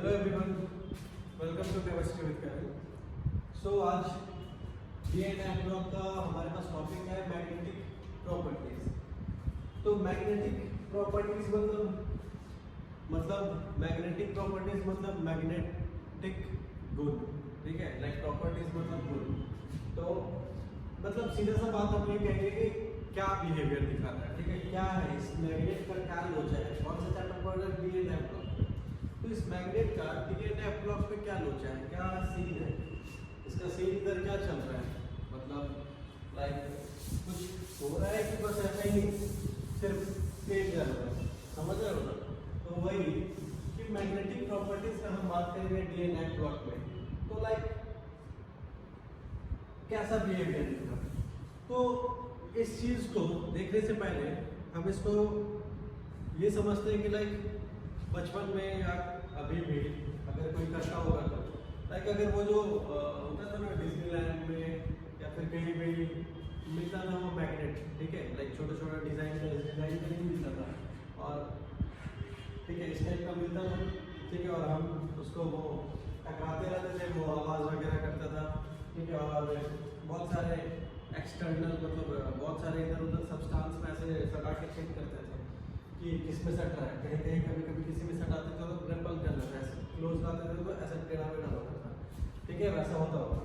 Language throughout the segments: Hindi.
Hello everyone, welcome to chemistry with Karan. So आज डीएनए ब्लॉक का हमारे पास टॉपिक है मैग्नेटिक प्रॉपर्टीज। तो मैग्नेटिक प्रॉपर्टीज मतलब मैग्नेटिक गुण, ठीक है। लाइक प्रॉपर्टीज मतलब गुण। तो मतलब सीधा सा बात हम ये कहेंगे कि क्या बिहेवियर दिखाता है, ठीक है, क्या है इस मैग्नेट का, क्या लोचा है। कौन सा चैप्टर पढ़ रहे हैं? DNA block. तो इस मैग्नेट का डीएनए ब्लॉक पे क्या लोचा है, क्या सीन है, इसका सीन इधर क्या चल रहा है। मतलब लाइक कुछ हो रहा है कि बस ऐसा ही सिर्फ तेज चल रहा है, समझ रहे हो ना। तो वही कि मैग्नेटिक प्रॉपर्टीज का हम बात करेंगे डीएनए ब्लॉक में। तो लाइक कैसा बिहेवियर दिखा। तो इस चीज को देखने से पहले हम इसको ये समझते हैं कि लाइक बचपन में या अभी भी अगर कोई करता होगा तो लाइक अगर वो जो होता था ना डिज्नीलैंड में या फिर कहीं भी मिलता था वो मैग्नेट, ठीक है, लाइक छोटा छोटा डिजाइन का नहीं मिलता था और ठीक है इस टाइप का मिलता था, ठीक है। और हम उसको वो टकराते रहते थे, वो आवाज़ वगैरह करता था, ठीक है। और बहुत सारे एक्सटर्नल मतलब बहुत सारे इधर उधर सब्सटेंस में ऐसे सटा के चेक करते थे कि किस में सट रहा है। कहीं कहीं कभी कभी किसी में सटाते थे तो रिपल कर लेता है, ऐसे क्लोज लाते थे तो ऐसा टेढ़ा मेढ़ा होता था, ठीक है, वैसा होता होगा।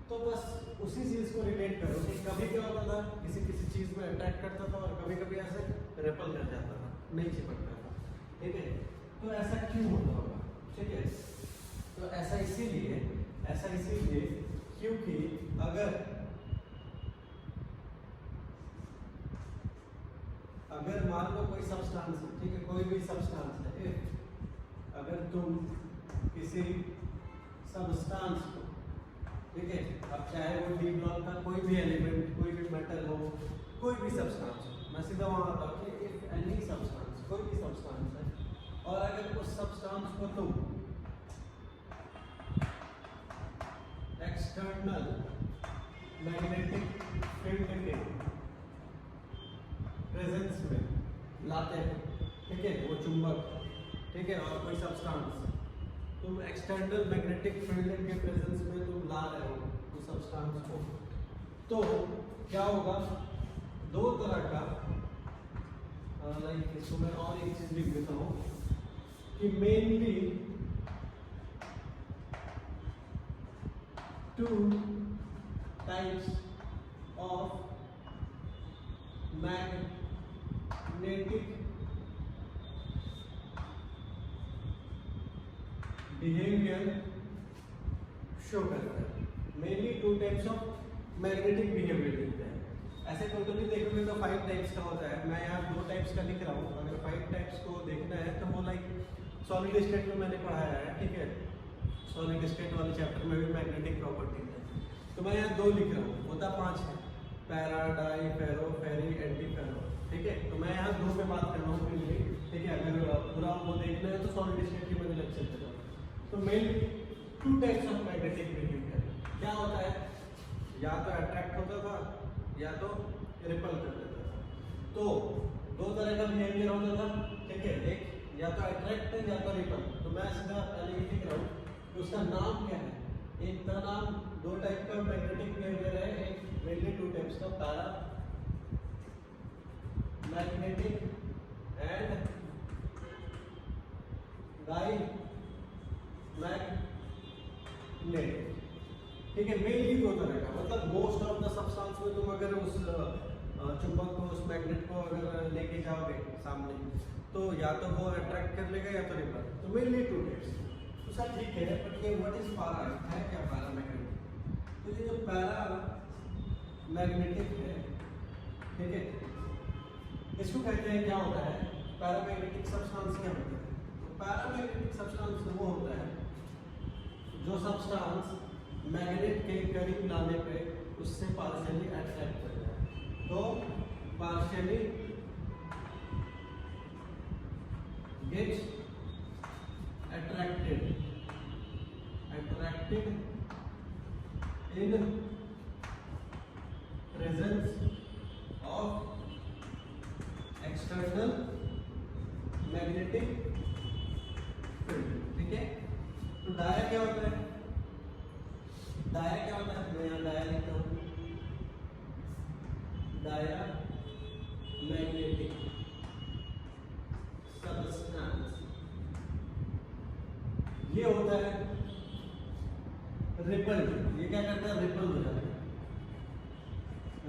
तो बस उसी चीज़ को रिलेट करो कि कभी क्या होता था, किसी किसी चीज़ में अट्रैक्ट करता था और कभी कभी ऐसे रिपल कर जाता था, नहीं चिपकता था, ठीक है। तो ऐसा क्यों होता होगा, ठीक है। तो ऐसा इसीलिए क्योंकि अगर मान लो कोई सब्सटेंस है, ठीक है, कोई भी सब्सटेंस है, अगर तुम किसी सब्सटेंस को, ठीक है, अब चाहे वो डी ब्लॉक का कोई भी एलिमेंट, कोई भी मेटल हो, कोई भी सब्सटेंस हो, मैं सीधा वहां आता हूँ कि इफ एनी सब्सटेंस, कोई भी सब्सटेंस है और अगर उस सब्सटेंस को तुम एक्सटर्नल मैग्नेटिक फील्ड के प्रेजेंस में लाते हैं, ठीक है, वो चुंबक, ठीक है, और कोई सब्सटेंस तुम एक्सटर्नल मैग्नेटिक फील्ड के प्रेजेंस में तुम ला रहे हो उस सब्सटेंस को, तो क्या होगा, दो तरह का लाइक इसको मैं और एक चीज लिख देता हूँ कि mainly two types of magnetic behaviour show करता है। Mainly two types of magnetic behaviour दिखते हैं। ऐसे टोटली देखोगे तो 5 टाइप्स का होता है। मैं यहाँ 2 टाइप्स का लिख रहा हूँ। अगर 5 टाइप्स को देखना है तो वो लाइक सॉलिड स्टेट में मैंने पढ़ाया है, ठीक है। सॉलिड स्टेट वाले चैप्टर में भी मैग्नेटिक प्रॉपर्टीज है, तो मैं यहाँ 2 लिख रहा हूँ, होता 5 है, पैरा, डाई, फेरो, फेरी, एंटी फेरो, ठीक है। तो मैं यहाँ 2 पे बात कर रहा हूँ मेनली, ठीक है। अगर पूरा वो देखना है तो सॉलिड स्टेट की मैंने लेक्चर दे रहा हूँ। तो main 2 types of magnetic behaviour क्या होता है, या तो अट्रैक्ट होता था या तो रिपल कर देता था। तो 2 तरह का बिहेवियर होता था, ठीक है, एक या तो अट्रैक्ट या तो रिपल। तो मैं सीधा पहले ये लिख रहा हूँ कि उसका नाम क्या है। एक का नाम 2 टाइप का मैग्नेटिक बिहेवियर है, एक मेनली 2 टाइप्स का, paramagnetic and diamagnetic, ठीक है। मेनली 2 तरह का, मतलब मोस्ट ऑफ द सब्सटेंस में तुम अगर उस चुंबक को, उस मैग्नेट को अगर लेके जाओगे सामने, तो या तो वो अट्रैक्ट कर लेगा या तो रिपल। तो मेनली 2 टाइप्स। तो सर ठीक है, बट ये व्हाट इज पैरा है क्या, पैरा मैग्नेटिक। तो ये जो पैरा मैग्नेटिक है, ठीक है, इसको कहते हैं, क्या होता है पैरामैग्नेटिक सब्सटेंस, क्या होता है। तो पैरामैग्नेटिक सब्सटेंस वो होता है जो सब्सटेंस मैग्नेट के करीब लाने पे उससे पार्शियली अट्रैक्ट कर जाए। तो partially gets attracted in presence of external magnetic field, ठीक है। तो डाया क्या होता है? डाया क्या होता है? मैं यहाँ डाया लिखता हूँ, डाया मैग्नेटिक सबस्टेंस। ये होता है रिपल्ड। ये क्या करता है? रिपल्ड हो जाता है,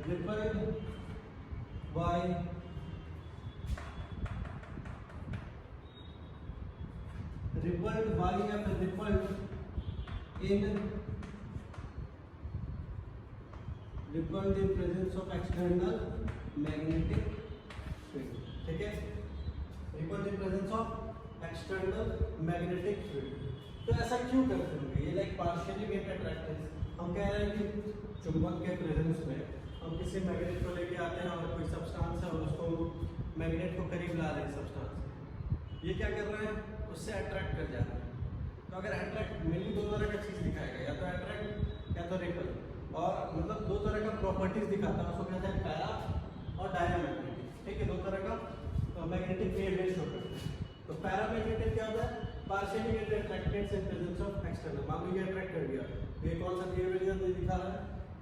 रिपल्ड बाय या फिर rippled in presence of external magnetic field। ठीक है, repelled in presence of external magnetic field। तो ऐसा क्यों करते होंगे? ये लाइक पार्शियली गेट अट्रैक्टेंस। हम कह रहे हैं कि चुंबक के प्रेजेंस में हम किसी मैग्नेट को लेके आते हैं और कोई सब्सटेंस है और उसको मैग्नेट को करीब ला रहे हैं सब्सटेंस, ये क्या कर रहे हैं? उससे अट्रैक्ट कर जा रहा है। तो अगर अट्रैक्ट मेनली दो तरह का चीज दिखाएगा, या तो अट्रैक्ट या तो रिपल, और मतलब दो तरह का प्रॉपर्टीज दिखाता है, उसको कहते हैं पैरा और डायमैग्नेटिक। ठीक है, दो तरह का मैग्नेटिक वेव शो करते हैं। तो पैरामैग्नेटिक क्या होता है? Partially gated attracted in presence of external. मान लीजिए अट्रैक्ट कर दिया, ये कौन सा बिहेवियर दिखा रहा है?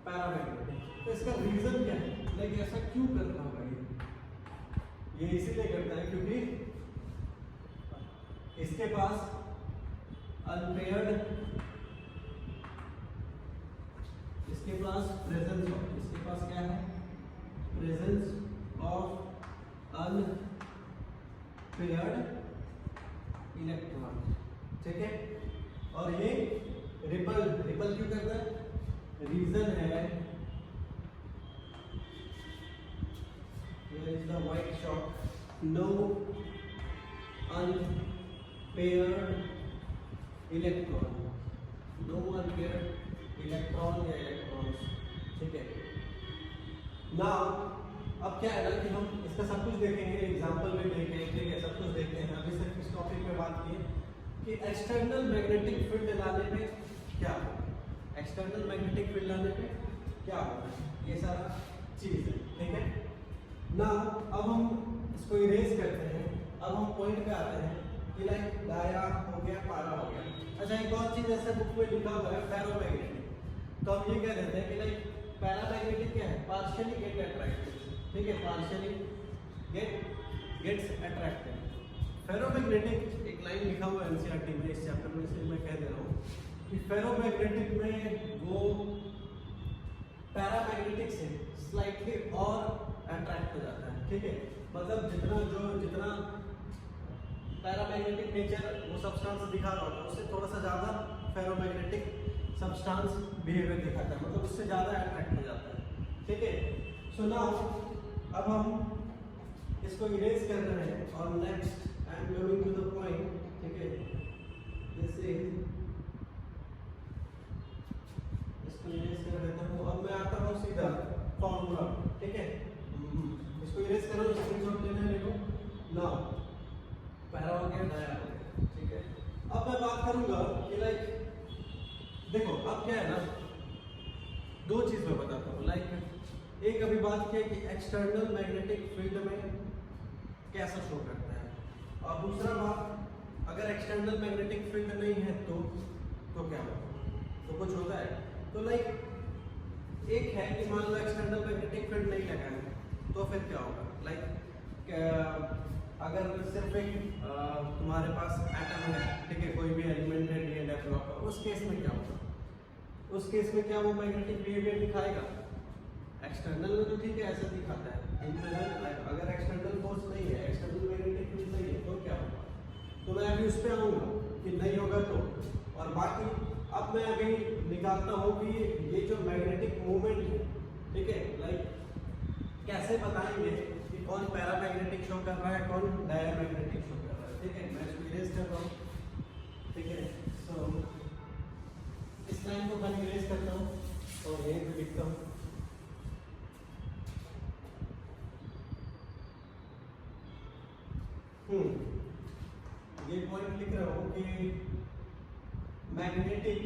पैरामैग्नेटिक। तो इसका रीजन क्या है? लाइक ऐसा क्यों करना होगा? ये इसीलिए करता है क्योंकि इसके पास अनपेयर्ड, इसके पास प्रेजेंस ऑफ, इसके पास क्या है? Presence of unpaired electron. ठीक है, और ये रिपल क्यों करता है? रीजन है, where is the white shock? No unpaired electron, no unpaired electron या इलेक्ट्रॉन्स। ठीक है, नाउ अब क्या है ना कि हम इसका सब कुछ देखेंगे, एग्जांपल में देखेंगे। ठीक है, सब कुछ देखते हैं। अभी सिर्फ इस टॉपिक पे बात की कि एक्सटर्नल मैग्नेटिक फील्ड लाने पे क्या होगा, एक्सटर्नल मैग्नेटिक फील्ड लाने पे क्या होगा, ये सारा चीज है। ठीक है, नाउ अब हम इसको इरेज करते हैं। अब हम पॉइंट पे आते हैं कि लाइक डाया हो गया, पारा हो गया। अच्छा, एक और चीज ऐसे बुक में लिखा हुआ है फेरोमैग्नेटिक। तो हम ये कह देते हैं कि लाइक पैरामैग्नेटिक क्या है? Partially get attracted. ठीक है, पार्शियली गेट्स अट्रैक्टेड। फेरोमैग्नेटिक एक लाइन लिखा हुआ है एनसीईआरटी में, इस चैप्टर में से मैं कह दे रहा हूँ कि फेरोमैग्नेटिक में वो पैरामैग्नेटिक से स्लाइटली और अट्रैक्ट हो जाता है। ठीक है, मतलब जितना पैरामैग्नेटिक नेचर वो सब्सटेंस दिखा रहा होता है, उससे थोड़ा सा ज़्यादा फेरोमैग्नेटिक सब्सटेंस बिहेवियर दिखाता है, मतलब उससे ज़्यादा अट्रैक्ट हो जाता है। ठीक है, सो नाउ अब हम इसको इरेज कर रहे हैं और next I am going to the point. ठीक है, दिस इज, इसको इरेज कर देता हूँ। अब मैं आता हूँ सीधा फॉर्मूला। ठीक है, इसको इरेज करो, स्क्रीनशॉट लेना है, देखो नाउ पैरा हो गया, डाया हो गया। ठीक है, अब मैं बात करूंगा कि लाइक देखो अब क्या है ना, दो चीज मैं बताता हूँ। लाइक एक अभी बात किया कि एक्सटर्नल मैग्नेटिक फील्ड में कैसा शो करता है, और दूसरा बात अगर एक्सटर्नल मैग्नेटिक फील्ड नहीं है तो क्या होगा? तो कुछ होता है। तो लाइक एक है कि मान लो एक्सटर्नल मैग्नेटिक फील्ड नहीं लगा है, तो फिर क्या होगा? लाइक अगर सिर्फ एक तुम्हारे पास एटम है, ठीक है, कोई भी एलिमेंट है डी एंड एफ ब्लॉक का, उस केस में क्या होगा? उस केस में क्या वो मैग्नेटिक बिहेवियर दिखाएगा? एक्सटर्नल में तो ठीक है ऐसा दिखाता है, अगर एक्सटर्नल फोर्स नहीं है, एक्सटर्नल मैग्नेटिक फील्ड नहीं है, तो क्या होगा? तो मैं अभी उस पर आऊँगा कि नहीं होगा तो। और बाकी अब मैं अभी निकालता हूँ कि ये जो मैग्नेटिक मूवमेंट है, ठीक है, लाइक कैसे बताएंगे कि कौन पैरामैग्नेटिक शो कर रहा है, कौन डायमैग्नेटिक शो कर रहा है। ठीक है, मैं इसको इरेज कर रहा हूँ। ठीक है, सो इस लाइन को मैं इरेज करता हूँ और यहीं पे लिखता हूँ। ये पॉइंट लिख रहा हूँ कि मैग्नेटिक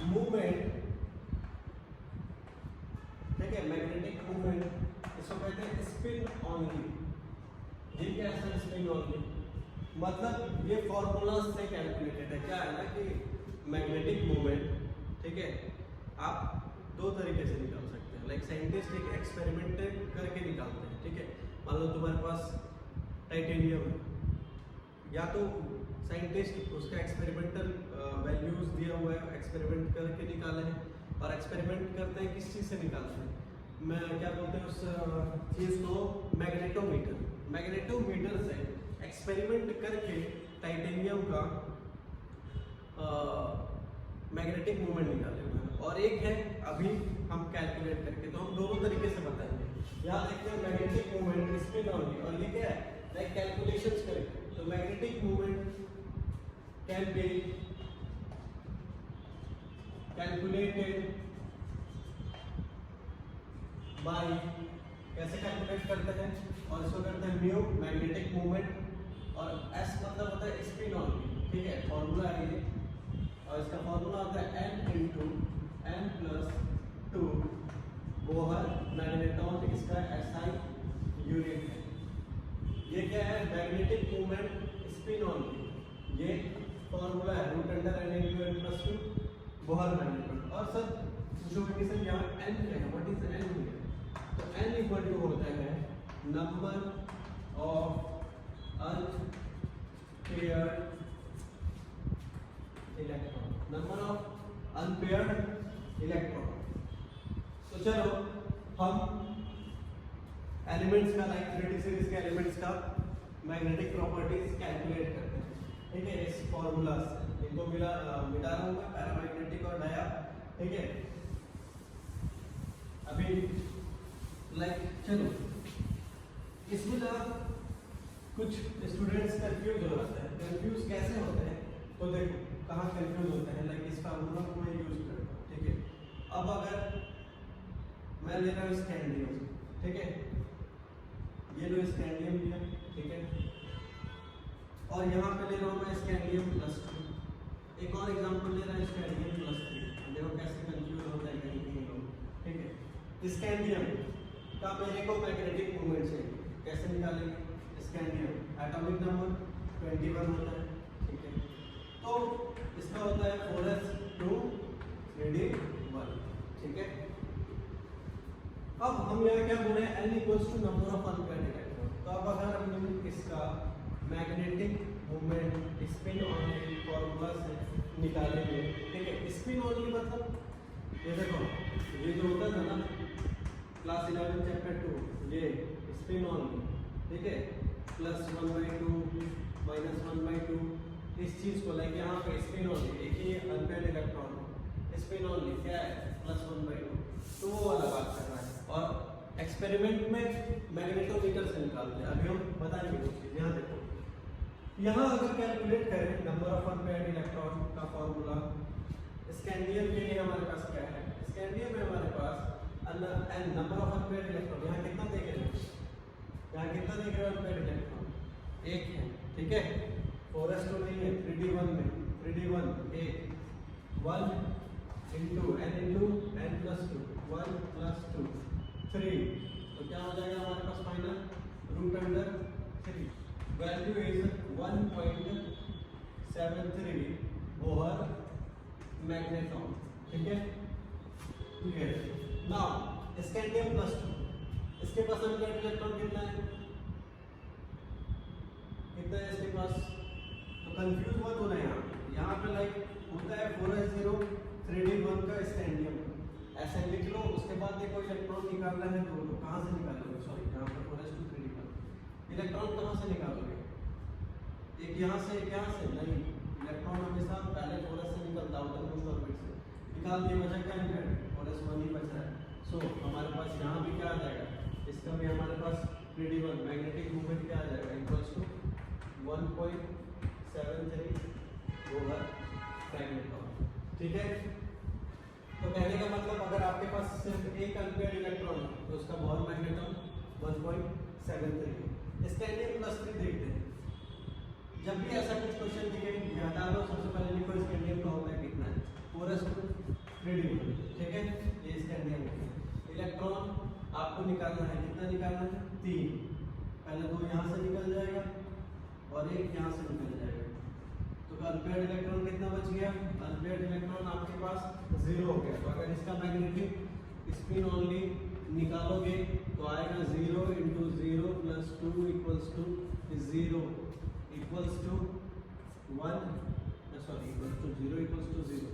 मूवमेंट, ठीक है, मैग्नेटिक मूवमेंट इसको कहते हैं स्पिन ऑनली। ये क्या है? स्पिन ऑनली मतलब ये फॉर्मूला से कैलकुलेटेड है। क्या है ना कि मैग्नेटिक मोमेंट, ठीक है, आप दो तरीके से निकाल सकते हैं। लाइक साइंटिस्ट एक एक्सपेरिमेंट करके निकालते हैं, ठीक है। मान लो तुम्हारे पास टाइटेनियम है, या तो साइंटिस्ट उसका एक्सपेरिमेंटल वैल्यूज दिया हुआ है, एक्सपेरिमेंट करके निकाले हैं। और एक्सपेरिमेंट करते हैं किस चीज़ से निकालते हैं, मैं क्या बोलते हैं उस चीज़ को, मैग्नेटोमीटर। मैग्नेटोमीटर से एक्सपेरिमेंट करके टाइटेनियम का मैग्नेटिक मोमेंट निकाले हुए हैं। और एक है अभी हम कैलकुलेट करके, तो हम दोनों तरीके से बताएंगे। यहाँ देखते हैं मैग्नेटिक मोमेंट स्पिन ऑनली, और ये क्या है, लाइक कैलकुलेशंस करेंगे। तो magnetic moment can be calculated by, कैसे कैलकुलेट करते हैं, और इसको करते हैं म्यू मैग्नेटिक मोमेंट, और एस मतलब होता है स्पिन ऑनली, ठीक है, फॉर्मूला है ये। और इसका फॉर्मूला होता है n into n plus 2 Bohr magneton, इसका SI यूनिट है। ये क्या है, मैग्नेटिक मोमेंट स्पिन ऑनली, ये फॉर्मूला है root under n into n plus 2 Bohr magneton. और सर पूछोगे सर यहाँ n क्या है, व्हाट इज n हियर, तो n इक्वल टू होता है number of unpaired electron, number of unpaired electron. तो चलो हम एलिमेंट्स का, लाइक 3D सीरीज के एलिमेंट्स का मैग्नेटिक प्रॉपर्टीज कैलकुलेट करते हैं, ठीक है, इस फॉर्मूला से। इनको मिला मिटा रहा हूँ मैं, पैरामैग्नेटिक और डाया, ठीक है। अभी लाइक चलो इसमें ना कुछ स्टूडेंट्स कंफ्यूज हो जाते हैं। कंफ्यूज कैसे होते हैं, तो देखो कहाँ कंफ्यूज होते हैं, लाइक इस फार्मूला को मैं यूज करता हूँ, ठीक है। अब अगर मैं ले रहा हूँ स्कैंडियम, ठीक है, ये लो स्कैंडियम लिया, ठीक है, और यहाँ पे ले रहा हूँ मैं स्कैंडियम प्लस 2। एक और एग्जांपल ले रहा है स्कैंडियम प्लस 3। देखो कैसे कंफ्यूज होता है कहीं कहीं लोग, ठीक है। स्कैंडियम का मेरे को मैग्नेटिक मोमेंट चाहिए, कैसे निकालेंगे, स्कैंडियम एटॉमिक नंबर 21 होता है, ठीक है, तो इसका होता है 4s2 3d1, ठीक है। अब हम यहाँ क्या बोल रहे हैं, n equals to number of unpaired electron. तो अब अगर हम इसका magnetic moment spin only formula से निकालेंगे, ठीक है। स्पिन ऑनली मतलब ये देखो, ये जो होता था ना क्लास 11 चैप्टर 2, ये स्पिन ऑनली, ठीक है, प्लस 1/2 माइनस 1/2, इस चीज को लाइक यहाँ पे स्पिन ऑनली, एक ही अनपेयर्ड इलेक्ट्रॉन, स्पिन ऑनली क्या है, प्लस 1/2, तो वो वाला बात कर रहा है। और एक्सपेरिमेंट में मैग्नेटोमीटर से निकालते हैं, अभी हम बताएंगे वो चीज। यहाँ देखो, यहाँ अगर कैलकुलेट करें नंबर ऑफ अनपेयर्ड इलेक्ट्रॉन का फॉर्मूला, स्कैंडियम के लिए हमारे पास क्या है, स्कैंडियम में हमारे पास n number of unpaired electron, यहाँ कितना देख रहे हैं, यहाँ कितना देख रहे हो अनपेयर्ड इलेक्ट्रॉन, एक है, ठीक है। 4s2 नहीं है, 3d1 में 3d1 एक 1 इंटू n प्लस 2 1 प्लस 2 3, तो क्या हो जाएगा हमारे पास final root under 3, value is 1.73 Bohr magneton, ठीक है, क्लियर। नाउ स्कैंडियम प्लस 2, इसके पास अनपेयर्ड इलेक्ट्रॉन कितना है, कितना है इसके पास, तो कंफ्यूज मत होना। यहाँ पे लाइक होता है 4s0 3d1 का स्कैंडियम, ऐसे लिख लो। उसके बाद देखो इलेक्ट्रॉन निकालना है, तो कहाँ से निकालोगे, सॉरी यहाँ पर 4s2 3d1, इलेक्ट्रॉन कहाँ से निकालोगे, एक यहाँ से एक यहाँ से नहीं, इलेक्ट्रॉन हमेशा पहले 4s से निकलता है, मोस्ट ऑर्बिट से निकाल दिए, बचा क्या निकल 4s1 ही बचा है। सो हमारे पास यहाँ भी क्या आ जाएगा, इसका भी हमारे पास 3d1 मैग्नेटिक मोमेंट क्या आ जाएगा, इक्वल्स टू 1.73 बोहर मैग्नेटॉन, ठीक है। तो कहने का मतलब अगर आपके पास सिर्फ एक अनपेयर्ड इलेक्ट्रॉन है तो उसका बोहर मैग्नेटॉन 1.73। स्कैंडियम प्लस 3 देखते हैं, जब भी ऐसा कुछ क्वेश्चन दिखे हटा लो, सबसे पहले लिखो स्कैंडियम का होता है कितना है, 4s2 3d1, ठीक है, ये स्कैंडियम है। इलेक्ट्रॉन आपको निकालना है, कितना निकालना है, 3, पहले 2 यहाँ से निकल जाएगा, और एक यहाँ से निकल जाएगा। तो अनपेयर्ड इलेक्ट्रॉन कितना बच गया? अनपेयर्ड इलेक्ट्रॉन आपके पास 0 हो गया। तो अगर इसका मैग्नेटिक स्पिन ओनली निकालोगे तो आएगा 0 × 0 + 2 = 0 equals to 1, sorry equals to 0 = 0।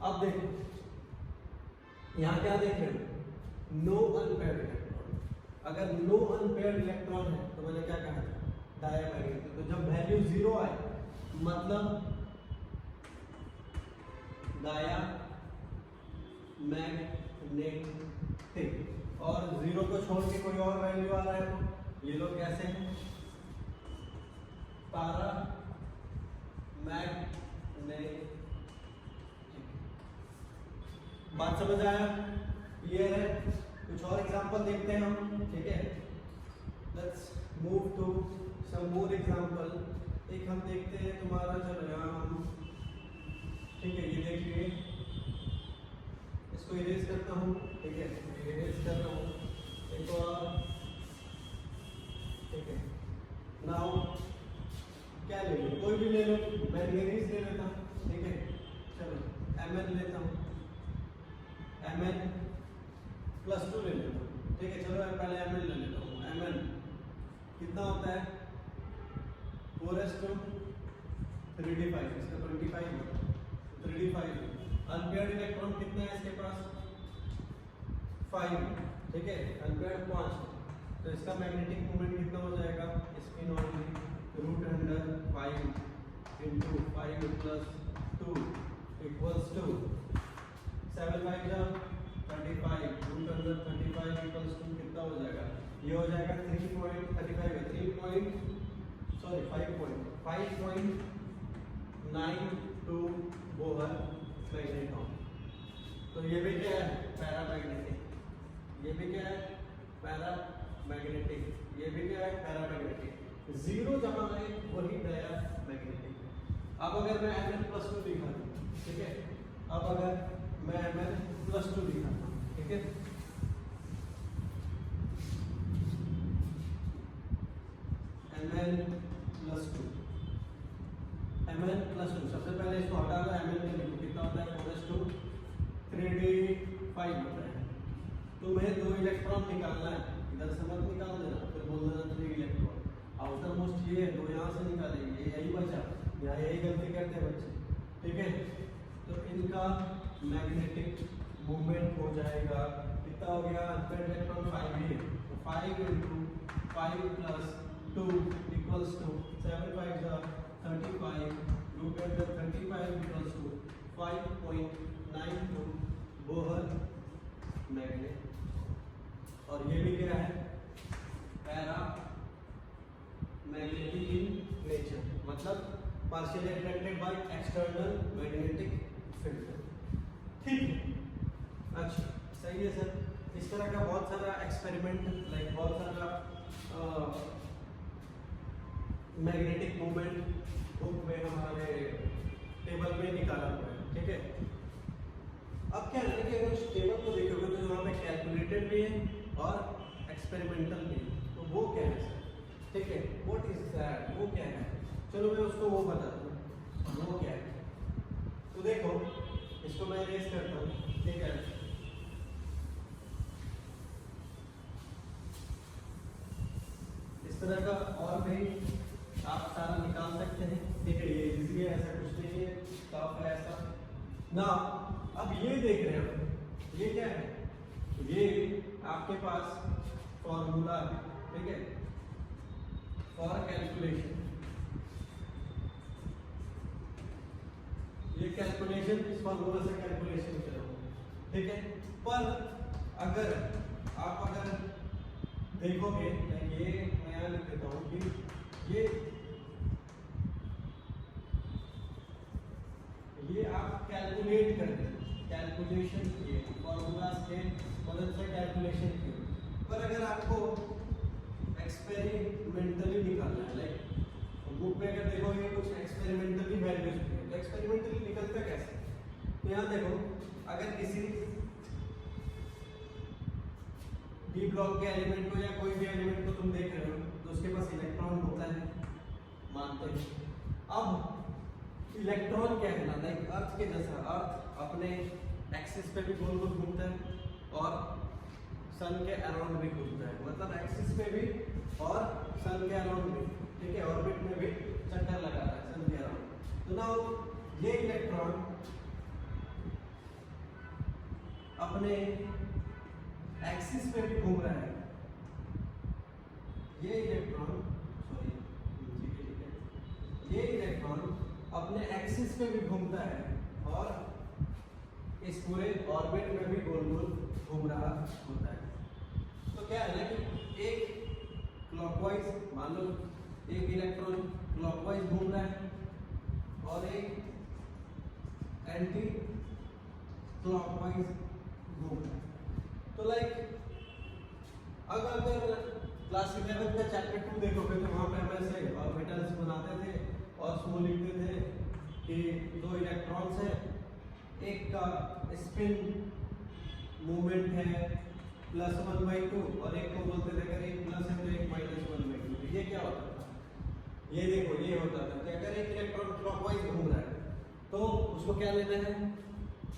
अब देखो यहाँ क्या देख रहे हो? No unpaired electron. अगर नो अनपेयर्ड इलेक्ट्रॉन है तो मैंने क्या कहा था? डायमैग्नेटिक। तो जब वैल्यू 0 आए मतलब डायमैग्नेटिक, और 0 को छोड़ के कोई और वैल्यू आ रहा है तो ये लोग कैसे हैं? पैरामैग्नेटिक। बात समझ आया? क्लियर है? कुछ और एग्जांपल देखते हैं हम, ठीक है? Let's move to some more example. एक हम देखते हैं तुम्हारा, चलो यहाँ हम, ठीक है, ये देखिए, इसको इरेज करता हूँ, ठीक है, इरेज कर रहा हूँ, एक और, ठीक है। नाउ क्या ले लो? कोई भी ले लो, मैंगनीज ले लेता हूँ, ठीक है, चलो Mn लेता हूँ, Mn +2 ले लेता हूँ, ठीक है। चलो पहले Mn ले लेता हूँ। Mn कितना होता है? 4s2 3d5, इसका 25 होता है, 3d5। अनपेयर्ड इलेक्ट्रॉन कितना है इसके पास? 5, ठीक है, अनपेयर्ड 5। तो इसका मैग्नेटिक मोमेंट कितना हो जाएगा? स्पिन ओनली √5 × 5 + 2 इक्वल्स टू 7 5 जा 35, √35 इक्वल्स टू कितना हो जाएगा? ये हो जाएगा 5.92 बोहर मैग्नेट्रॉन। तो ये भी क्या है? पैरामैग्नेटिक। ये भी क्या है? पैरामैग्नेटिक। ये भी क्या है? पैरामैग्नेटिक। 0 जहां है वही डायमैग्नेटिक। अब अगर मैं Mn +2 दिखाता हूं, ठीक है, अब अगर मैं Mn +2 दिखाता हूं, ठीक है, Mn +2, सबसे पहले इसको हटा दो, Mn का लिखो, कितना होता है? 4s2 3d5 होता है। तुम्हें 2 इलेक्ट्रॉन निकालना है, इधर से मत निकाल देना, फिर बोल देना 3 इलेक्ट्रॉन। आउटर मोस्ट ये है, 2 यहाँ से निकालेंगे, यही बचा, यहाँ यही गलती करते हैं बच्चे, ठीक है। तो इनका मैग्नेटिक मूवमेंट हो जाएगा, कितना हो गया? अनपेयर्ड इलेक्ट्रॉन 5 ही है, तो 5 × 5 + 2 इक्वल्स टू 7 5 जा 35, √35 इक्वल्स टू 5.92 बोहर मैग्नेट। और ये भी क्या है? पैरा मैग्नेटिक इन नेचर, मतलब partially attracted by external magnetic field, ठीक है। अच्छा, सही है सर। इस तरह का बहुत सारा एक्सपेरिमेंट, लाइक बहुत सारा मैग्नेटिक मूवमेंट बुक में हमारे टेबल में निकाला हुआ है, ठीक है। अब क्या है कि अगर उस टेबल को देखोगे तो वहाँ पे कैलकुलेटेड भी है और एक्सपेरिमेंटल भी है। तो वो क्या है सर? ठीक है, व्हाट इज दैट? वो क्या है? चलो मैं उसको वो बताता हूँ वो क्या है। तो देखो, इसको मैं इरेज करता हूँ, ठीक है। इस तरह का और भी आप सारा निकाल सकते हैं, ठीक है। ये इजी है, ऐसा कुछ नहीं है, टफ है ऐसा ना। अब ये देख रहे हो, ये क्या है? ये आपके पास फॉर्मूला है, ठीक है, फॉर कैलकुलेशन। ये कैलकुलेशन, इस फॉर्मूला से कैलकुलेशन करो, ठीक है। पर अगर आप देखोगे, ये मैं यहाँ लिख देता हूँ कि ये आप कैलकुलेट कर दें, कैलकुलेशन किए, फॉर्मूलाज के मदद से कैलकुलेशन किए। पर अगर आपको एक्सपेरिमेंटली निकालना है, लाइक बुक में अगर देखोगे कुछ एक्सपेरिमेंटली वैल्यूज है, तो एक्सपेरिमेंटली निकलता कैसे? तो यहाँ देखो, अगर किसी डी ब्लॉक के एलिमेंट को या कोई भी एलिमेंट को तुम देख रहे हो तो उसके पास इलेक्ट्रॉन होता है, मान मानते हैं। अब इलेक्ट्रॉन क्या है ना, लाइक अर्थ के जैसा, अर्थ अपने एक्सिस पे भी गोल गोल घूमता है और सन के अराउंड भी घूमता है, मतलब एक्सिस पे भी और सन के अराउंड भी, ठीक है, ऑर्बिट में भी चक्कर लगाता है सन के अराउंड। तो नाउ ये इलेक्ट्रॉन अपने एक्सिस पे भी घूम रहा है, ये इलेक्ट्रॉन अपने एक्सिस पे भी घूमता है और इस पूरे ऑर्बिट में भी गोल गोल घूम रहा होता है। तो क्या है ना कि एक क्लॉकवाइज, मान लो एक इलेक्ट्रॉन क्लॉकवाइज घूम रहा है और एक एंटी क्लॉकवाइज घूम रहा है। तो लाइक अगर क्लास 11 का चैप्टर 2 देखोगे तो वहाँ पे हम ऐसे ऑर्बिटल्स बनाते थे और उसमें लिखते थे कि दो इलेक्ट्रॉन्स है, एक का स्पिन मूवमेंट है +1/2 और एक को बोलते थे अगर एक प्लस है तो एक -1/2। ये क्या होता था, ये देखो ये होता था कि अगर एक इलेक्ट्रॉन क्लॉकवाइज घूम रहा है तो उसको क्या लेना है,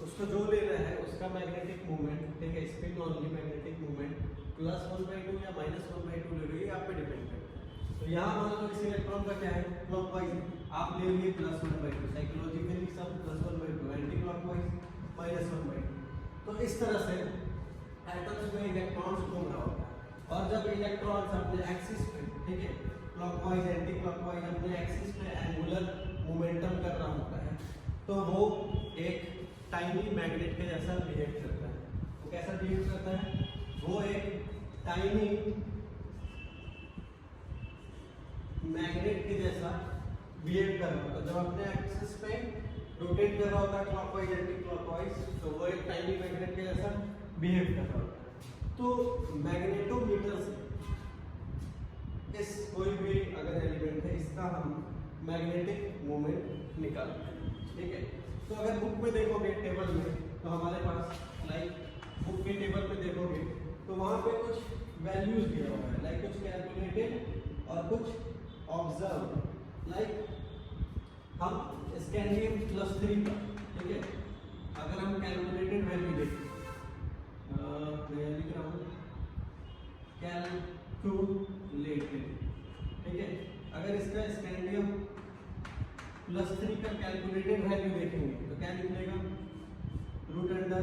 उसको जो लेना है उसका मैग्नेटिक मूवमेंट, ठीक है, स्पिन ओनली मैग्नेटिक मूवमेंट +1/2 या -1/2 ले लो, ये आप पे डिपेंड करता है। तो यहाँ मान लो इस इलेक्ट्रॉन का क्या है, क्लॉकवाइज, आप ले लिए +1/2, साइकोलॉजिकली सब +1/2, एंटी क्लॉकवाइज -1/2। तो इस तरह से एटम्स में इलेक्ट्रॉन्स घूम रहा होता है और जब इलेक्ट्रॉन्स अपने एक्सिस पे, ठीक है, क्लॉकवाइज एंटी क्लॉकवाइज अपने एक्सिस पे एंगुलर मोमेंटम कर रहा होता है तो वो एक टाइनी मैग्नेट के जैसा बिहेव करता है। वो कैसा बिहेव करता है, वो एक टाइनी मैग्नेट के जैसा बिहेव कर रहा होता है। जब अपने एक्सिस पे रोटेट कर रहा होता है क्लॉकवाइज एंटी क्लॉकवाइज तो वो एक टाइनी मैग्नेट के जैसा बिहेव कर रहा होता है। तो मैग्नेटोमीटर से इस कोई भी अगर एलिमेंट है इसका हम मैग्नेटिक मोमेंट निकालते हैं, ठीक है। तो अगर बुक में देखोगे टेबल में तो हमारे पास लाइक बुक के टेबल में देखोगे तो वहाँ पे कुछ वैल्यूज दिया हुआ है, लाइक कुछ कैलकुलेटेड और कुछ ऑब्जर्व। लाइक हम स्कैंडियम +3 का, ठीक है, अगर हम कैलकुलेटेड वैल्यू देखें, मैं लिख रहा हूँ कैलकुलेटेड, ठीक है, अगर इसका स्कैंडियम +3 का कैलकुलेटेड वैल्यू देखेंगे तो क्या निकलेगा, √N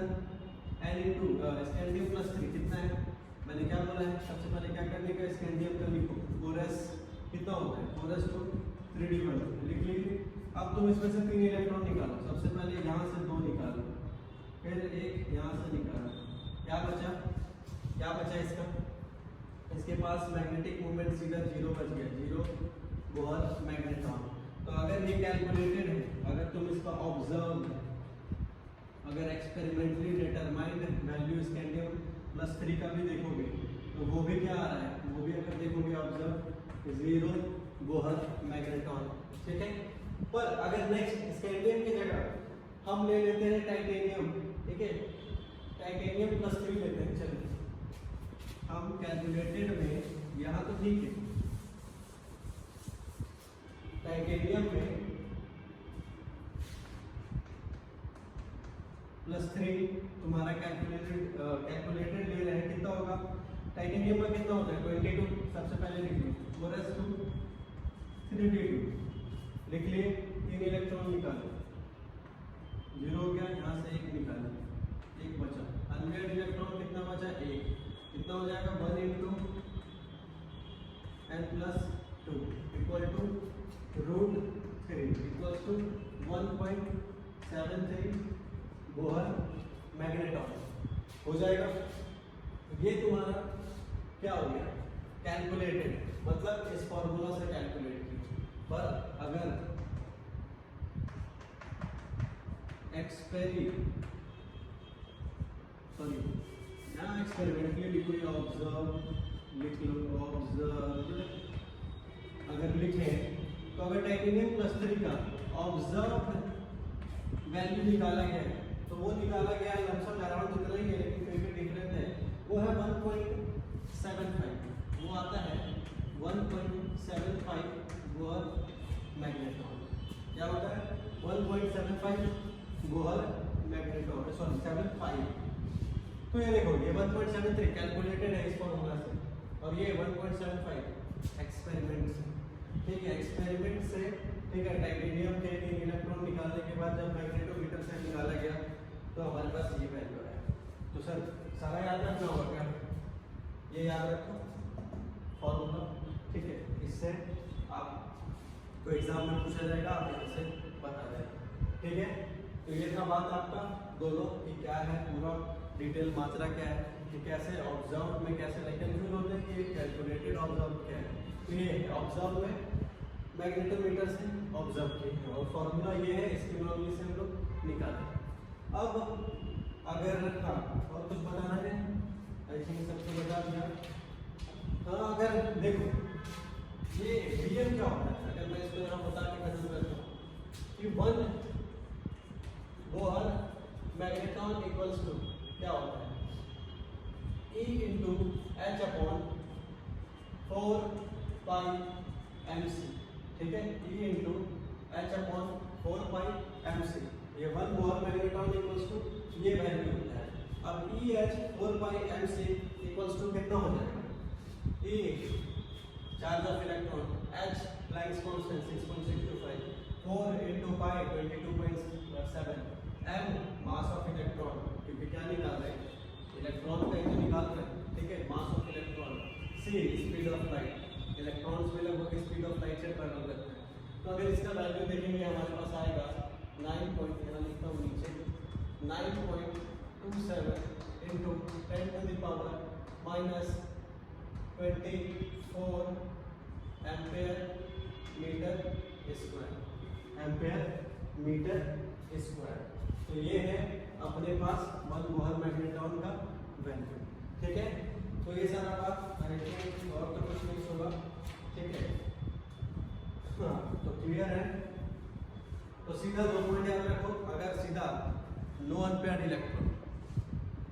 स्कैंडियम +3 कितना है, मैंने क्या बोला है, सबसे पहले क्या करने का, स्कैंडियम का लिखो, 4s कितना होता है, 4s तो 3d1 लिख लीजिए। अब तुम इसमें से 3 इलेक्ट्रॉन निकालो, सबसे पहले यहाँ से 2 निकालो, फिर एक यहाँ से निकालो, क्या बचा इसका, इसके पास मैग्नेटिक मूवमेंट सीधा 0 बच गया, 0 बोहर मैग्नेट्रॉन। तो अगर ये कैलकुलेटेड है, अगर तुम इसका ऑब्जर्व, अगर एक्सपेरिमेंटली डिटरमाइंड वैल्यू स्कैंडियम +3 का भी देखोगे तो वो भी क्या आ रहा है, वो भी अगर देखोगे ऑब्जर्व 0 बोहर मैग्नेट्रॉन, ठीक है। पर अगर नेक्स्ट स्कैंडियम की जगह हम ले लेते हैं टाइटेनियम, ठीक है, टाइटेनियम +3 लेते हैं, चलिए हम कैलकुलेटेड में यहाँ तो ठीक है, टाइटेनियम में +3 तुम्हारा कैलकुलेटेड ले रहे हैं, कितना होगा, टाइटेनियम में कितना होता है 22, सबसे पहले लिख लो 4s2 3d2 लिख लिए, 3 इलेक्ट्रॉन निकालो, 0 हो गया, यहाँ से 1 निकालो, 1 बचा, अनमेड इलेक्ट्रॉन कितना बचा, 1, कितना हो जाएगा 1 × n+2 equal to √3 equal to 1.73 Bohr magnetron हो जाएगा। ये तुम्हारा क्या हो गया, कैलकुलेटेड, मतलब इस फॉर्मूला से कैलकुलेट किया। पर अगर एक्सपेरिमेंटली लिखो या ऑब्जर्व लिख लो, ऑब्जर्व अगर लिखें तो अगर टाइटेनियम +3 का ऑब्जर्व वैल्यू निकाला गया है तो वो निकाला गया लमसम अराउंड इतना ही है, लेकिन फिर भी डिफरेंट है, वो है 1.75, वो आता है 1.75 बोहर मैग्नेट्रॉन। क्या होता है 1.75 बोहर मैग्नेट्रॉन, सॉरी 75। तो ये देखो ये 1.73 कैलकुलेटेड है इस फॉर्मूला से, और ये 1.75 एक्सपेरिमेंट से। ठीक है, एक्सपेरिमेंट से, ठीक है, टाइटेनियम के 3 इलेक्ट्रॉन निकालने के बाद जब मैग्नेटोमीटर से निकाला गया तो हमारे पास ये वैल्यू आया। तो सर सारा याद रखना होगा क्या? ये याद रखो फॉर्मूला, ठीक है, इससे आप कोई एग्जाम में पूछा जाएगा, आप यहाँ से बता दें। ठीक है, तो ये था बात आपका दोनों कि क्या है पूरा डिटेल मात्रा क्या है, कि कैसे ऑब्जर्व में कैसे कंफ्यूज होते हैं कि कैलकुलेटेड ऑब्जर्व क्या है। तो ये ऑब्जर्व में मैग्नेटोमीटर से ऑब्जर्व किए हैं और फॉर्मूला ये है, इसकी नॉर्मली से हम लोग निकालें। अब अगर हाँ और कुछ बताना है, आई थिंक सबको बता दिया। हाँ अगर देखो ये वीएम क्या होता है, अगर मैं इसको यहाँ बता के खत्म करता हूँ कि 1 बोहर मैग्नेट्रॉन इक्वल्स टू क्या होता है E इंटू एच अपॉन 4 पाई MC। ठीक है, E इंटू एच अपॉन 4 पाई MC। ये 1 बोहर मैग्नेट्रॉन इक्वल्स टू ये वैल्यू होता है। अब EH 4 pi MC equals to कितना हो जाएगा? E charge of electron, H Planck's constant 6.625, 4 into pi 22.7, M mass of electron, क्योंकि क्या निकाल रहे हैं इलेक्ट्रॉन का ही तो निकाल रहे हैं। ठीक है, मास of electron, C speed of light, electrons भी लगभग स्पीड ऑफ लाइट से पैरेलल रहते हैं। तो अगर इसका वैल्यू देखेंगे हमारे पास आएगा 9 पॉइंट, यहाँ लिखता हूँ नीचे 9.27 into 10 to the power minus 24 ampere metre square, ampere metre square. तो ये है अपने पास 1 बोहर मैग्नेट्रॉन का वैल्यू। ठीक है, तो ये सारा बात और तो कुछ नहीं होगा। ठीक है, हाँ तो क्लियर है। तो सीधा 2 पॉइंट याद रखो, अगर सीधा नो अनपेयर्ड इलेक्ट्रॉन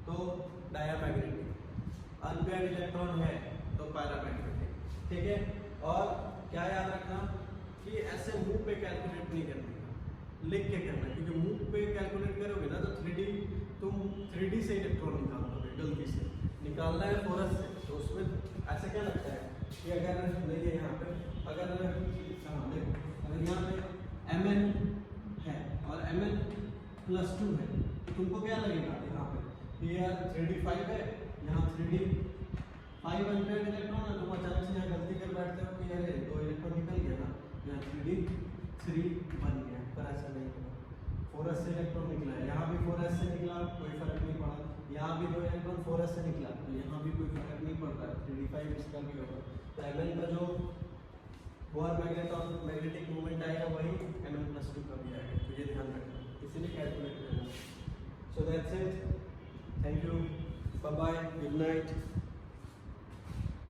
तो डायामैग्नेटिक, अनपेयर्ड इलेक्ट्रॉन है तो पैरामैग्नेटिक। ठीक है, और क्या याद रखना कि ऐसे मुंह पे कैलकुलेट नहीं करना, लिख के करना, क्योंकि मुंह पे कैलकुलेट करोगे ना तो 3D तुम 3D से इलेक्ट्रॉन निकाल दोगे, गलती से निकालना है फोरस से। तो उसमें ऐसे क्या लगता है कि अगर नहीं है यहाँ पे, अगर हाँ देखो अगर यहाँ पे Mn है और Mn+2 है तो तुमको क्या लगेगा यहाँ पे ये 3D5 है, यहाँ 3D5 अनपेयर्ड इलेक्ट्रॉन है, तुम अचानक से यहाँ गलती कर बैठते हो कि अरे 2 इलेक्ट्रॉन निकल गया ना, यहाँ 3D3 बन गया, पर ऐसा नहीं हुआ। 4s से इलेक्ट्रॉन निकला है, यहाँ भी 4s से निकला, कोई फर्क नहीं पड़ा, यहाँ भी 2 इलेक्ट्रॉन 4s से निकला तो यहाँ भी कोई फर्क नहीं पड़ता, 3D5 इसका भी होगा। तो Mn का जो बोहर मैग्नेटिक मूवमेंट आएगा वही Mn+2 का भी आएगा, तो ये ध्यान रखना, इसीलिए कैलकुलेट करना। So that's it, thank you, bye bye, good night.